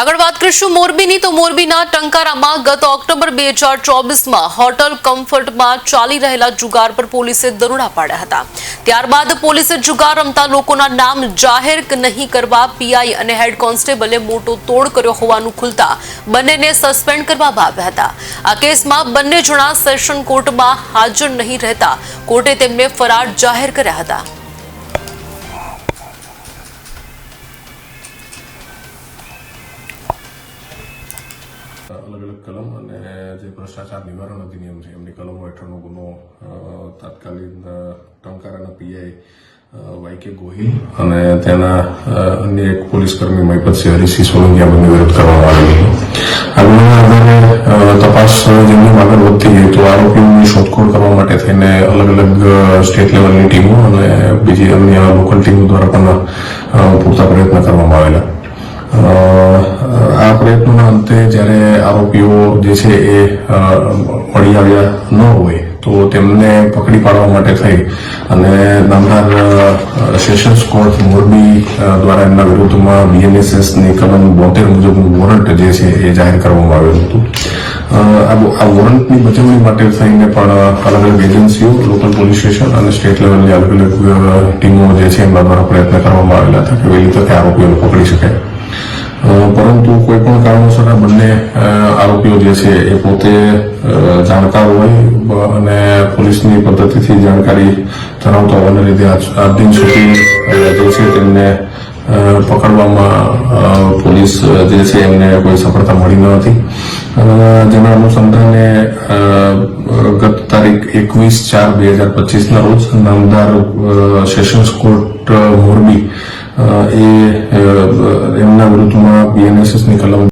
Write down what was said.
આગળ વાત કરીશું મોરબીની તો મોરબીના ટંકારામાં ગત ઓક્ટોબર 2024માં હોટલ કમ્ફર્ટમાં ચાલી રહેલા જુગાર પર પોલીસે દરોડા પાડ્યા હતા। ત્યારબાદ પોલીસે જુગાર રમતા લોકોના નામ જાહેર નહીં કરવા પીઆઈ અને હેડ કોન્સ્ટેબલે મોટો તોડ કર્યો હોવાનું ખુલતા બંનેને સસ્પેન્ડ કરવામાં આવ્યા હતા। આ કેસમાં બંને જણા સેશન કોર્ટમાં હાજર નહીં રહેતા કોર્ટે તેમને ફરાર જાહેર કર્યા હતા। अलग अलग कलम અને જે ભ્રષ્ટાચાર નિવારણ અધિનિયમ છે એમની કલમો હેઠળનો ગુનો તાત્કાલિક ટંકારાના પીઆઈ વાયકે ગોહિલ અને તેના અન્ય એક પોલીસકર્મી મહિપતસિંહ હરીસિંહ સોલંકિયા બંને વિરુદ્ધ કરવામાં આવેલી હતી। આ ગુનાના આધારે તપાસ જેમની આગળ વધતી ગઈ તો આરોપીઓની શોધખોળ કરવા માટે થઈને અલગ અલગ સ્ટેટ લેવલની ટીમો અને બીજી અન્ય લોકલ ટીમો દ્વારા પણ પૂરતા પ્રયત્ન કરવામાં આવેલા। આ પ્રયત્નોના અંતે જ્યારે આરોપીઓ જે છે એ મળી આવ્યા ન હોય તો તેમને પકડી પાડવા માટે થઈ અને નામદાર સેશન્સ કોર્ટ મોરબી દ્વારા એમના વિરુદ્ધમાં બીએનએસએસની કલમ 72 મુજબનું વોરંટ જે છે એ જાહેર કરવામાં આવેલું હતું। આ વોરંટની બચાવણી માટે થઈને પણ અલગ અલગ એજન્સીઓ, લોકલ પોલીસ સ્ટેશન અને સ્ટેટ લેવલની અલગ અલગ ટીમો જે છે એમના દ્વારા પ્રયત્ન કરવામાં આવેલા હતા કે વહેલી તકે આરોપીઓને પકડી શકાય। પરંતુ કોઈ પણ કારણોસર આ બંને આરોપીઓ જે છે એ પોતે જાણકાર હોય અને પોલીસની પદ્ધતિથી જાણકારી ધરાવતા હોવાને લીધે આજ દિન સુધી જે છે તેમને પકડવામાં પોલીસ જે છે એમને કોઈ સફળતા મળી ન હતી। જેના અનુસંધાને ગત તારીખ 21/4/2025ના રોજ નામદાર સેશન્સ કોર્ટ મોરબી એમના વિરુદ્ધમાં બીએનએસએસની કલમ